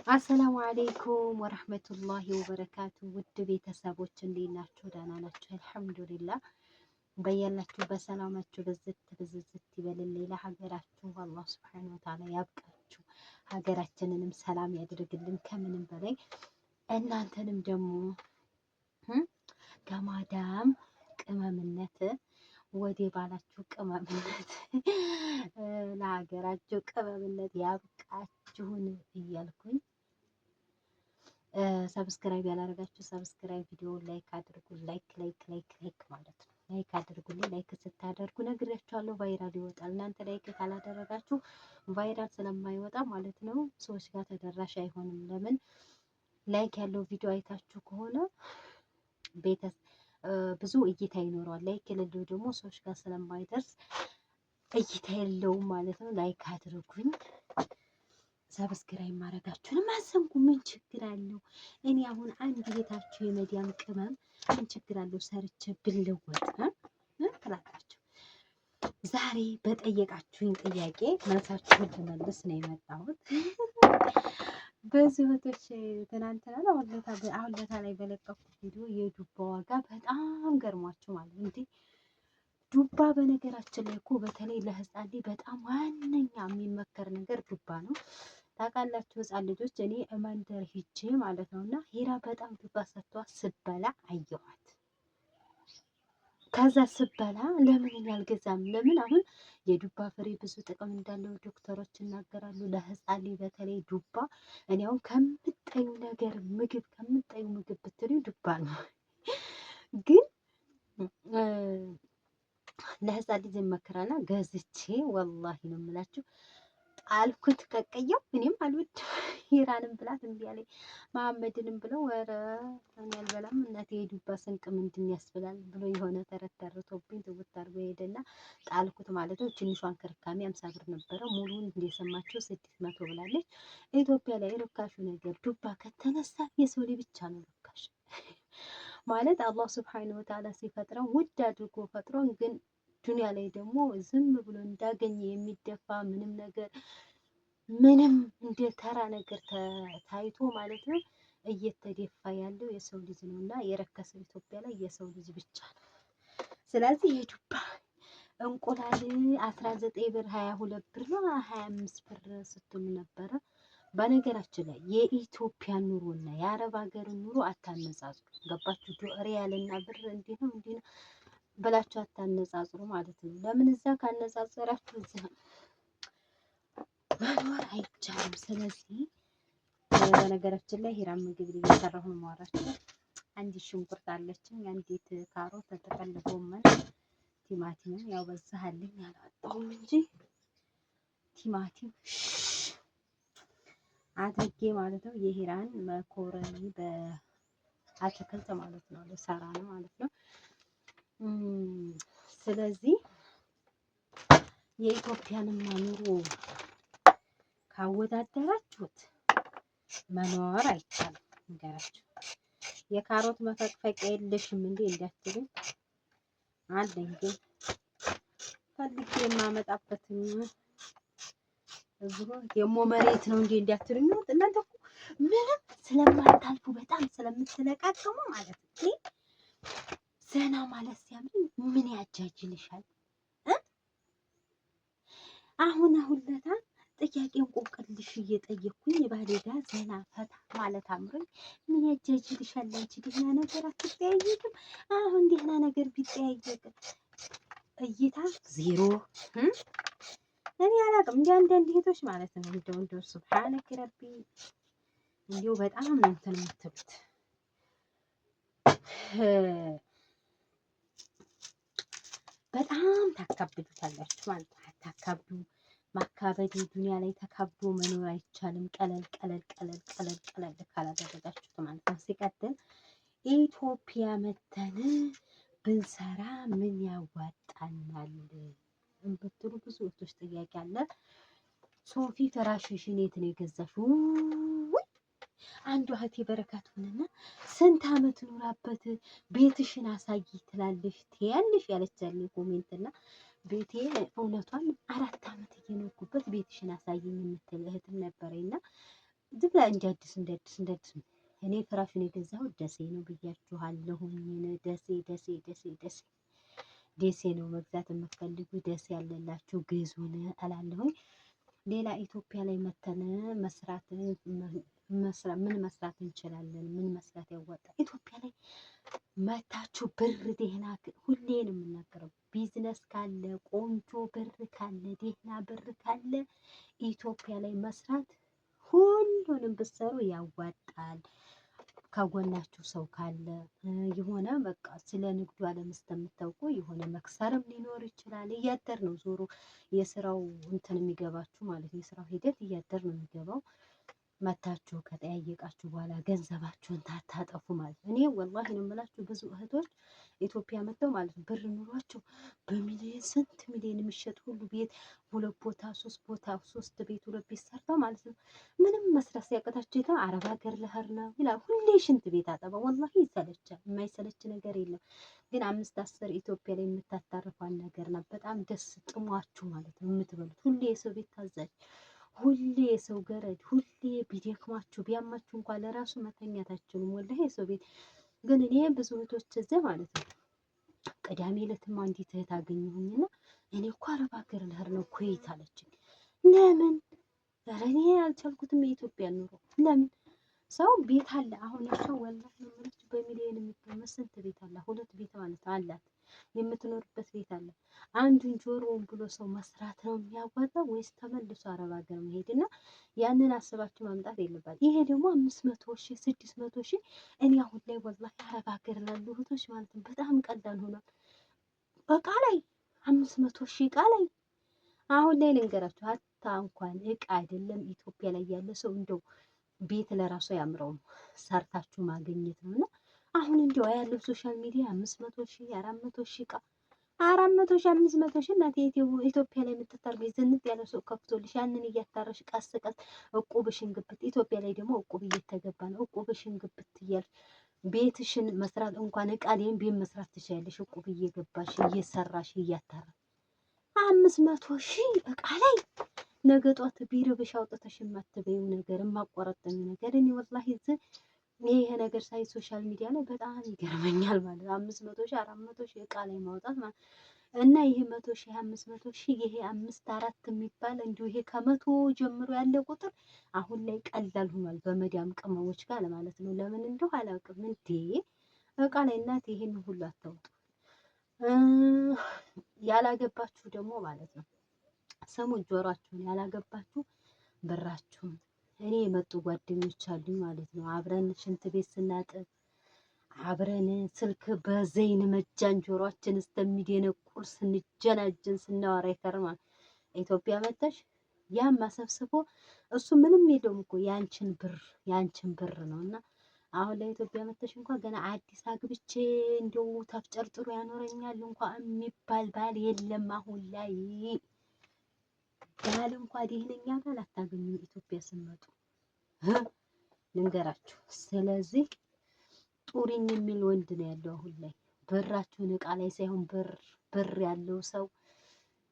አሰላሙ አሌይኩም ወረህመቱላሂ ወበረካቱ። ውድ ቤተሰቦች እንዴት ናችሁ? ደህና ናችሁ? አልሐምዱሊላህ። በያላችሁ በሰላማችሁ ብዝት ይበልልኝ። ለሀገራችሁ አላህ ሱብሓነሁ ወተዓላ ያብቃችሁ። ሀገራችንንም ሰላም ያድርግልን ከምንም በላይ እናንተንም ደግሞ ከማዳም ቅመምነት ወደ ባላችሁ ቅመምነት ለሀገራችሁ ቅመምነት ያብቃችሁን እያልኩኝ ሰብስክራይብ ያላደረጋችሁ ሰብስክራይብ፣ ቪዲዮ ላይክ አድርጉ። ላይክ ማለት ነው። ላይክ አድርጉልኝ። ላይክ ስታደርጉ ነግሬያችኋለሁ፣ ቫይራል ይወጣል። እናንተ ላይክ ካላደረጋችሁ ቫይራል ስለማይወጣ ማለት ነው ሰዎች ጋር ተደራሽ አይሆንም። ለምን ላይክ ያለው ቪዲዮ አይታችሁ ከሆነ ብዙ እይታ ይኖረዋል። ላይክ የሌለው ደግሞ ሰዎች ጋር ስለማይደርስ እይታ የለውም ማለት ነው። ላይክ አድርጉኝ። ሰብስክራይብ ማድረጋችሁንም አሰንኩ። ምን ችግር አለው? እኔ አሁን አንድ ቤታችሁ የመዲያም ቅመም ምን ችግር አለው? ሰርቼ ብለወጥ ትላላችሁ። ዛሬ በጠየቃችሁኝ ጥያቄ መልሳችሁን ልመልስ ነው የመጣሁት። በዚህ ወቶች ትናንትና ነው አሁን ለታ ላይ በለቀኩት ቪዲዮ የዱባ ዋጋ በጣም ገርሟችሁ ማለት እንዴ! ዱባ በነገራችን ላይ እኮ በተለይ ለህፃን ልጅ በጣም ዋነኛ የሚመከር ነገር ዱባ ነው። ታውቃላችሁ ህፃን ልጆች እኔ መንደር ሂጄ ማለት ነው እና ሄራ በጣም ዱባ ሰጥቷ ስበላ አየኋት። ከዛ ስበላ ለምን ያልገዛም? ለምን አሁን የዱባ ፍሬ ብዙ ጥቅም እንዳለው ዶክተሮች ይናገራሉ። ለህፃን ልጅ በተለይ ዱባ እኔ አሁን ከምጠዩ ነገር ምግብ ብትሉ ዱባ ነው። ግን ለህፃን ልጅ ይመከራልና ገዝቼ ወላሂ ነው የምላችሁ ጣልኩት። ቀቀየው እኔም አልወድ ሂራንም ብላት እምቢ አለኝ። መሐመድንም ብለው ኧረ እኔ አልበላም እናቴ የዱባ ስንቅ ምንድን ያስብላል ብሎ የሆነ ተረት ተርቶብኝ ትውት አድርጎ ሄደና ጣልኩት ማለት ነው። ትንሿን ከርካሚ 50 ብር ነበረ። ሙሉን እንደሰማችሁ 600 ብላለች። ኢትዮጵያ ላይ ርካሹ ነገር ዱባ ከተነሳ የሰው ልጅ ብቻ ነው ርካሽ ማለት አላህ ሱብሓነሁ ወተዓላ ሲፈጥረው ውድ አድርጎ ፈጥሮን ግን ዱንያ ላይ ደግሞ ዝም ብሎ እንዳገኘ የሚደፋ ምንም እንደ ተራ ነገር ታይቶ ማለት ነው እየተደፋ ያለው የሰው ልጅ ነው እና የረከሰው ኢትዮጵያ ላይ የሰው ልጅ ብቻ ነው። ስለዚህ የዱባ እንቁላል 19 ብር 22 ብር ነው 25 ብር ስትሉ ነበረ። በነገራችን ላይ የኢትዮጵያ ኑሮ እና የአረብ ሀገር ኑሮ አታነጻጽሩ። ገባችሁ? ሪያልና ብር እንዲህ ነው ብላችሁ አታነጻጽሩ ማለት ነው። ለምን እዛ ካነጻጸራችሁ እዛ መኖር አይቻልም። ስለዚህ በነገራችን ላይ ሂራም ምግብ እየሰራሁ ነው የማወራችሁ። አንዲት ሽንኩርት አለችኝ፣ አንዲት ካሮት፣ ተጠቀል ጎመን፣ ቲማቲም ያው በዛልኝ አላወጣሁም እንጂ ቲማቲም አድርጌ ማለት ነው። የሂራን መኮረኒ በአትክልት ማለት ነው ልሰራ ነው ማለት ነው። ስለዚህ የኢትዮጵያንማ ኑሮ ካወዳደራችሁት መኖር አይቻልም። እንገራችሁ የካሮት መፈቅፈቂያ የለሽም እንዴ እንዳትሉኝ አለኝ፣ ግን ፈልጌ የማመጣበት እዚሁ ደግሞ መሬት ነው እንዴ እንዳትሉኝ። እናንተ እኮ ምንም ስለማታልፉ በጣም ስለምትለቃቀሙ ማለት ነው። ዘና ማለት ሲያምር ምን ያጃጅልሻል? አሁን ለታ ጥያቄ እንቆቅልሽ እየጠየኩኝ ባሌ ጋር ዘና ፈታ ማለት አምሮኝ ምን ያጃጅልሻል? አንቺ ደህና ነገር አትጠያየቅም? አሁን ደህና ነገር ቢጠያየቅ እይታ ዜሮ። እኔ አላውቅም እንደ አንዳንድ እህቶች ማለት ነው እንደው ሱብሃነከ ረቢ እንዲሁ በጣም ነው እንትን የምትሉት በጣም ታካብዱታላችሁ ማለት ነው። አታካብዱ። ማካበድ ዱንያ ላይ ተካብዶ መኖር አይቻልም። ቀለል ካላደረጋችሁት ማለት ነው። ሲቀጥል ኢትዮጵያ መተን ብንሰራ ምን ያዋጣናል ብትሉ ብዙ ወቶች ጥያቄ አለ። ሶፊ ፍራሽሽን የት ነው የገዛሽው? አንዱ እህቴ በረካት ሆነና ስንት አመት ኑራበት ቤትሽን አሳይ ትላለሽ ትያለሽ ያለቻለኝ ኮሜንት እና ቤቴ እውነቷን 4 አመት እየኖርኩበት ቤትሽን አሳየኝ የምትል እህትም ነበረኝና ዝም ብላ እንደ አዲስ እኔ ፍራሹን የገዛሁት ደሴ ነው ብያችኋለሁኝ። ደሴ ነው መግዛት የምትፈልጉ ደሴ ያለላችሁ ግዙን እላለሁኝ። ሌላ ኢትዮጵያ ላይ መተን መስራት ምን መስራት እንችላለን? ምን መስራት ያዋጣል? ኢትዮጵያ ላይ መታችሁ ብር ደህና ሁሌ ነው የምናገረው፣ ቢዝነስ ካለ ቆንጆ ብር ካለ ደህና ብር ካለ ኢትዮጵያ ላይ መስራት ሁሉንም ብትሰሩ ያዋጣል። ከጎናችሁ ሰው ካለ የሆነ በቃ ስለ ንግዱ ዓለም እስከምታውቁ የሆነ መክሰርም ሊኖር ይችላል። እያደር ነው ዞሮ የስራው እንትን የሚገባችሁ ማለት ነው። የስራው ሂደት እያደር ነው የሚገባው። መታችሁ ከጠያየቃችሁ በኋላ ገንዘባችሁን ታታጠፉ ማለት ነው። እኔ ወላሂ ነው የምላችሁ ብዙ እህቶች ኢትዮጵያ መጥተው ማለት ነው ብር ኑሯቸው በሚሊዮን ስንት ሚሊዮን የሚሸጥ ሁሉ ቤት 2 ቦታ 3 ቦታ 3 ቤት 2 ቤት ሰርተው ማለት ነው ምንም መስራት ሲያቀታቸው አረብ ሀገር ልሄድ ነው ይላል። ሁሌ ሽንት ቤት አጠባ ወላሂ ይሰለቻል። የማይሰለች ነገር የለም። ግን 5-10 ኢትዮጵያ ላይ የምታታርፏን ነገር ነው በጣም ደስ ጥሟችሁ ማለት ነው የምትበሉት። ሁሌ የሰው ቤት ታዛዥ፣ ሁሌ የሰው ገረድ፣ ሁሌ ቢደክማችሁ ቢያማችሁ እንኳን ለራሱ መተኛት አትችሉም። ወላሂ የሰው ቤት ግን እኔ ብዙ እህቶች እዚያ ማለት ነው ቅዳሜ ዕለትማ አንዲት እህት አገኘሁኝና እኔ እኮ አረብ ሀገር ልሄድ ነው ኩዌት አለችኝ። ለምን? ኧረ እኔ አልቻልኩትም የኢትዮጵያ ኑሮ። ለምን? ሰው ቤት አለ አሁን እሷ ወላሂ ነው የምልሽ በሚሊዮን የሚገመት ስንት ቤት አለ? 2 ቤት ማለት አላት የምትኖርበት ቤት አለ። አንዱን ጆሮውን ብሎ ሰው መስራት ነው የሚያዋጣው ወይስ ተመልሶ አረብ ሀገር መሄድና ያንን አስባችሁ ማምጣት የለባት። ይሄ ደግሞ 500 ሺህ 600 ሺህ እኔ አሁን ላይ ወላሂ አረብ ሀገር ላሉ እህቶች ማለት ነው በጣም ቀላል ሆኗል። እቃ ላይ 500 ሺህ እቃ ላይ አሁን ላይ ልንገራችሁ፣ ሀታ እንኳን እቃ አይደለም ኢትዮጵያ ላይ ያለ ሰው እንደው ቤት ለራሱ ያምረው ሰርታችሁ ማግኘት ነው። እና አሁን እንደው ያለው ሶሻል ሚዲያ 500 ሺህ 400 ሺህ እቃ 400 ሺህ 500 ሺህ እናቴ ኢትዮጵያ ላይ የምትታርገ ዝንጥ ያለ ሰው ከፍቶልሽ ያንን እያታረሽ ቀስ እቁብሽን ግብት። ኢትዮጵያ ላይ ደግሞ እቁብ እየተገባ ነው። እቁብሽን ግብት እያልሽ ቤትሽን መስራት እንኳን እቃ ላይም ቤት መስራት ትችያለሽ። እቁብ እየገባሽ እየሰራሽ እያታረሽ 500 ሺህ እቃ ላይ ነገ ጧት ቢርብሽ አውጥተሽ የማትበይው ነገር የማቋረጠኝ ነገር እኔ ወላሂ ይሄ ነገር ሳይ ሶሻል ሚዲያ ላይ በጣም ይገርመኛል ማለት ነው። 500 ሺህ 400 ሺህ እቃ ላይ ማውጣት ማለት እና ይሄ 100 ሺህ 500 ሺህ ይሄ 5-4 የሚባል እንዲሁ ይሄ ከመቶ ጀምሮ ያለ ቁጥር አሁን ላይ ቀላል ሆኗል በመዳም ቅመሞች ጋር ማለት ነው። ለምን እንደው አላውቅም እንዴ እቃ ላይ እናት ይሄን ሁሉ አታውጡ። ያላገባችሁ ደግሞ ማለት ነው ስሙ ጆሯችሁን፣ ያላገባችሁ ብራችሁን። እኔ የመጡ ጓደኞች አሉኝ ማለት ነው አብረን ሽንት ቤት ስናጥብ አብረን ስልክ በዘይን መጃን ጆሯችን እስከሚደነቁር ስንጀናጀን ስናወራ ይከርማል። ኢትዮጵያ መተሽ ያም አሰብስቦ እሱ ምንም የለውም እኮ ያንቺን ብር ነው። እና አሁን ላይ ኢትዮጵያ መተሽ እንኳን ገና አዲስ አግብቼ እንደው ተፍጨርጥሮ ያኖረኛል እንኳን የሚባል ባል የለም አሁን ላይ። ባል እንኳን ደህነኛ ባል አታገኙም ኢትዮጵያ ስትመጡ ልንገራችሁ። ስለዚህ ጡሪኝ የሚል ወንድ ነው ያለው አሁን ላይ። ብራችሁን እቃ ላይ ሳይሆን ብር ያለው ሰው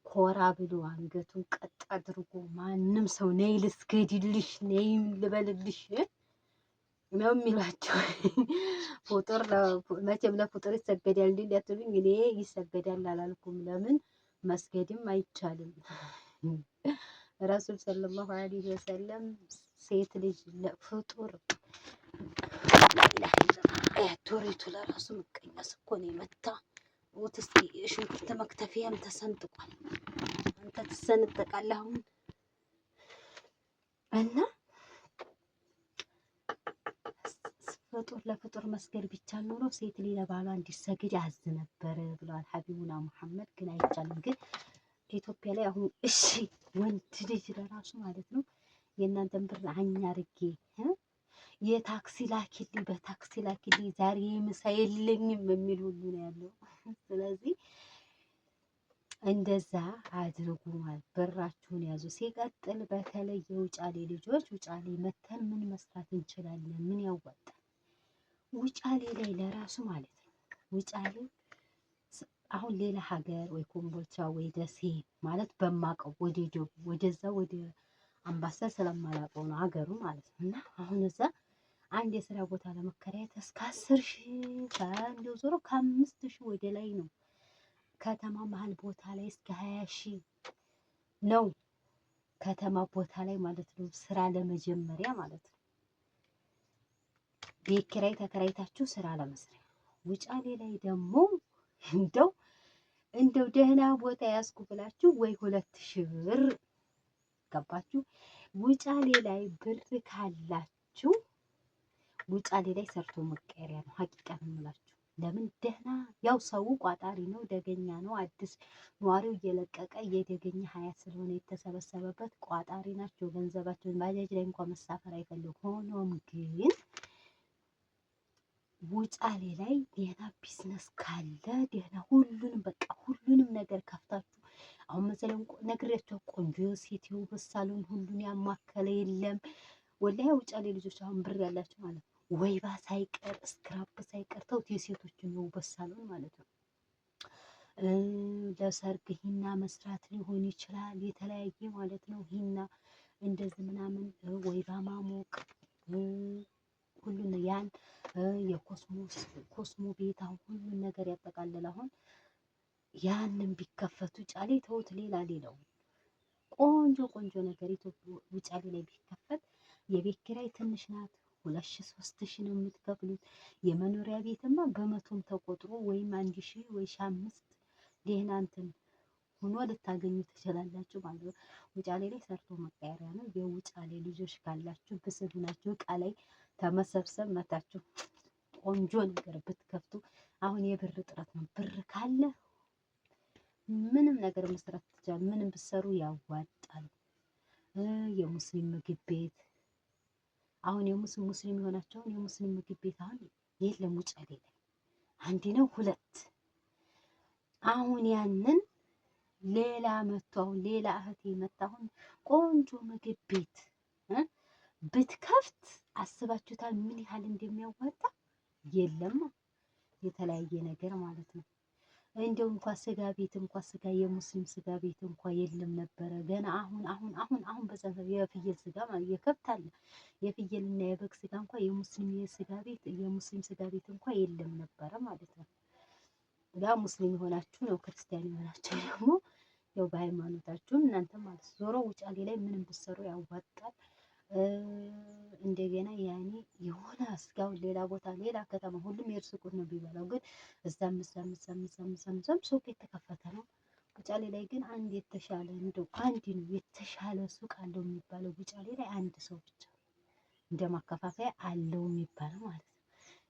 ኮራ ብሎ አንገቱን ቀጥ አድርጎ ማንም ሰው ነይ ልስገድልሽ ነይ ልበልልሽ ነው የሚሏቸው። ፉጡር መቼም ለፉጡር ይሰገዳል እንዴ ያትሉኝ፣ እኔ ይሰገዳል አላልኩም። ለምን መስገድም አይቻልም። ረሱል ሰለላሁ ዐለይሂ ወሰለም ሴት ልጅ ለፍጡር ቶሪቱ ለራሱ መቀነስ እኮ ነው የመታ ወትስ ሽንኩርት መክተፊያም ተሰንጥቋል። አንተ ትሰነጠቃለህ አሁን እና ፍጡር ለፍጡር መስገድ ብቻ ኖሮ ሴት ልጅ ለባሏ እንዲሰግድ ያዝ ነበር ብለዋል ሐቢቡና ሙሐመድ። ግን አይቻልም። ግን ኢትዮጵያ ላይ አሁን እሺ ወንድ ልጅ ለራሱ ማለት ነው የእናንተን ብር አኛ አድርጌ የታክሲ ላኪልኝ በታክሲ ላኪልኝ ዛሬ ምሳ የለኝም የሚል ሁሉ ነው ያለው። ስለዚህ እንደዛ አድርጉ ማለት ብራችሁን ያዙ። ሲቀጥል በተለይ የውጫሌ ልጆች ውጫሌ መተን ምን መስራት እንችላለን? ምን ያዋጣል? ውጫሌ ላይ ለራሱ ማለት ነው ውጫሌ አሁን ሌላ ሀገር ወይ ኮምቦልቻ ወይ ደሴ ማለት በማቀው ወደ ወደዛ ወደ አምባሰል ስለማላውቀው ነው ሀገሩ ማለት ነው። እና አሁን እዛ አንድ የስራ ቦታ ለመከራየት እስከ 10,000 ከአንዱ ዞሮ ከ5,000 ወደ ላይ ነው። ከተማ መሀል ቦታ ላይ እስከ 20,000 ነው። ከተማ ቦታ ላይ ማለት ነው። ስራ ለመጀመሪያ ማለት ነው። ቤት ኪራይ ተከራይታችሁ ስራ ለመስሪያ። ውጫሌ ላይ ደግሞ እንደው ደህና ቦታ ያዝኩ ብላችሁ ወይ 2,000 ብር ገባችሁ። ውጫሌ ላይ ብር ካላችሁ ውጫሌ ላይ ሰርቶ መቀየሪያ ነው። ሀቂቃ ነው የምላችሁ። ለምን ደህና ያው ሰው ቋጣሪ ነው፣ ደገኛ ነው። አዲስ ነዋሪው እየለቀቀ የደገኛ ሀያ ስለሆነ የተሰበሰበበት ቋጣሪ ናቸው። ገንዘባቸውን ባጃጅ ላይ እንኳን መሳፈር አይፈልጉ። ሆኖም ግን ውጫሌ ላይ ደህና ቢዝነስ ካለ ደህና ሁሉንም በቃ ሁሉንም ነገር ከፍታችሁ አሁን መሰለን ነግሬያቸው ቆንጆ ሴት የውበት ሳሎን ሁሉን ያማከለ የለም። ወላሂ ውጫሌ ልጆች አሁን ብር ያላቸው ማለት ነው ወይባ ሳይቀር ስክራፕ ሳይቀር ተውት፣ የሴቶችን የውበት ሳሎን ማለት ነው። ለሰርግ ሂና መስራት ሊሆን ይችላል፣ የተለያየ ማለት ነው። ሂና እንደዚህ ምናምን ወይባ ማሞቅ ሁሉን ያን የኮስሞ ቤት አሁን ሁሉን ነገር ያጠቃልል። አሁን ያንን ቢከፈቱ ውጫሌ ተውት፣ ሌላው ቆንጆ ቆንጆ ነገር ኢትዮጵያ ውጫሌ ላይ ቢከፈት የቤት ኪራይ ትንሽ ናት። 2,000 3,000 ነው የምትከፍሉት። የመኖሪያ ቤትማ በመቶም ተቆጥሮ ወይም 1,000 ወይ 1,500 ደህና እንትን ሆኖ ልታገኙ ትችላላችሁ ማለት ነው። ውጫሌ ላይ ሰርቶ መቀየሪያ ነው። የውጫሌ ልጆች ካላችሁ ብስል ናችሁ። እቃ ላይ ተመሰብሰብ መታችሁ ቆንጆ ነገር ብትከፍቱ። አሁን የብር እጥረት ነው። ብር ካለ ምንም ነገር መስራት ትችላል። ምንም ብትሰሩ ያዋጣል። የሙስሊም ምግብ ቤት አሁን ሙስሊም የሆናቸውን የሙስሊም ምግብ ቤት አሁን የለም ውጫሌ ላይ አንድ ነው 2። አሁን ያንን ሌላ መጥቶ አሁን ሌላ እህቴ መጣ አሁን ቆንጆ ምግብ ቤት ብትከፍት አስባችሁታል ምን ያህል እንደሚያዋጣ? የለም የተለያየ ነገር ማለት ነው። እንደው እንኳን ስጋ ቤት እንኳን ስጋ የሙስሊም ስጋ ቤት እንኳን የለም ነበረ። ገና አሁን በዛ የፍየል ስጋ ማለት የከብት አለ። የፍየልና የበግ ስጋ እንኳን የሙስሊም ስጋ ቤት እንኳን የለም ነበረ ማለት ነው። ያ ሙስሊም የሆናችሁ ነው። ክርስቲያን የሆናችሁ ደግሞ ያው በሃይማኖታችሁ እናንተ ማለት ዞሮ ውጫሌ ላይ ምንም ብትሰሩ ያዋጣል። እንደገና ያኔ የሆነ ስጋው ሌላ ቦታ ሌላ ከተማ ሁሉም የእርስ ቁር ነው ቢበላው፣ ግን እዛም ሱቅ የተከፈተ ነው። ውጫሌ ላይ ግን አንድ የተሻለ እንደው አንድ ነው የተሻለ ሱቅ አለው የሚባለው ውጫሌ ላይ አንድ ሰው ብቻ እንደ ማከፋፈያ አለው የሚባለው ማለት ነው።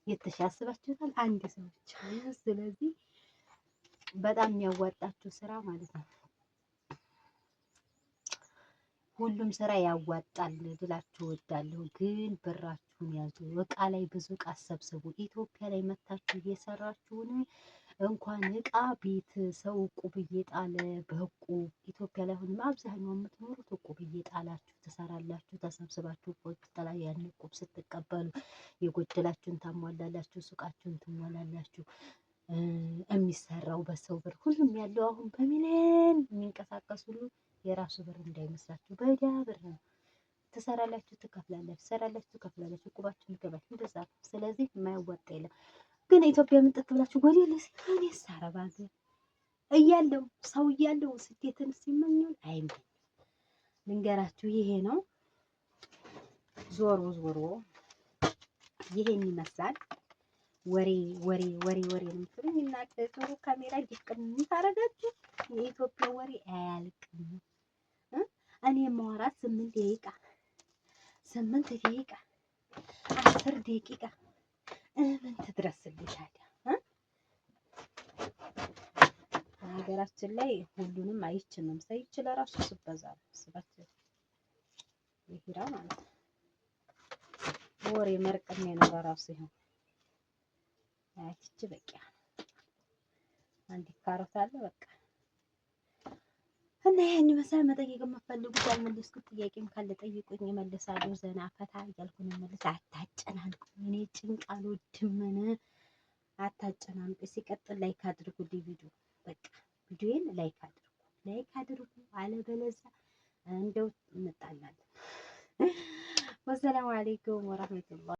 የተሻስባችሁታል አንድ ሰው ብቻ። ስለዚህ በጣም የሚያዋጣችሁ ስራ ማለት ነው። ሁሉም ስራ ያዋጣል ብላችሁ እወዳለሁ። ግን ብራችሁን ያዙ። እቃ ላይ ብዙ እቃ አሰብስቡ። ኢትዮጵያ ላይ መታችሁ እየሰራችሁን እንኳን እቃ ቤት ሰው እቁብ እየጣለ በእቁብ ኢትዮጵያ ላይ አሁን አብዛኛው የምትኖሩት እቁብ እየጣላችሁ ትሰራላችሁ። ተሰብስባችሁ ቆጭ ላይ ያን እቁብ ስትቀበሉ የጎደላችሁን ታሟላላችሁ፣ ሱቃችሁን ትሟላላችሁ። የሚሰራው በሰው ብር ሁሉም ያለው አሁን በሚሊዮን የሚንቀሳቀስ ሁሉ የራሱ ብር እንዳይመስላችሁ በዳ ብር ነው። ትሰራላችሁ፣ ትከፍላላችሁ፣ እቁባችሁን ይገባል። እንደዛ ነው። ስለዚህ የማያዋጣ የለም። ግን ኢትዮጵያ ምንጥት ብላችሁ ጎዴ ለሲሆን ያሳረባል እያለው ሰው እያለው ስደትን ሲመኙን አይመኝ። ልንገራችሁ ይሄ ነው። ዞሮ ይሄን ይመስላል። ወሬ ነው የምትሉኝ እና ጥሩ ካሜራ ዲቅም ታረጋችሁ። የኢትዮጵያ ወሬ አያልቅም። እኔ ማውራት 8 ደቂቃ 10 ደቂቃ ምን ትድረስልኝ ታዲያ? ሀገራችን ላይ ሁሉንም አይችልም። ሳይችል ራሱ ስበዛ ስባችሁ ይሄራ ማለት ነው። ወሬ መርቀም ነው ራሱ ይሁን አይቺ በቃ አንድ ካሮት አለ በቃ እና ይሄን መሰል መጠየቅ የምትፈልጉት ያልመለስኩት ጥያቄም ካለ ጠይቁኝ፣ እመልሳለሁ። ዘና ፈታ እያልኩ ነው መልስ። አታጨናንቁኝ። እኔ ጭንቅ አልወድም። አታጨናንቁኝ። ሲቀጥል ላይክ አድርጉልኝ ቪዲዮ በቃ ቪዲዮን ላይክ አድርጉ። አለበለዚያ እንደው እንጣላለን። ወሰላሙ አለይኩም ወራህመቱላህ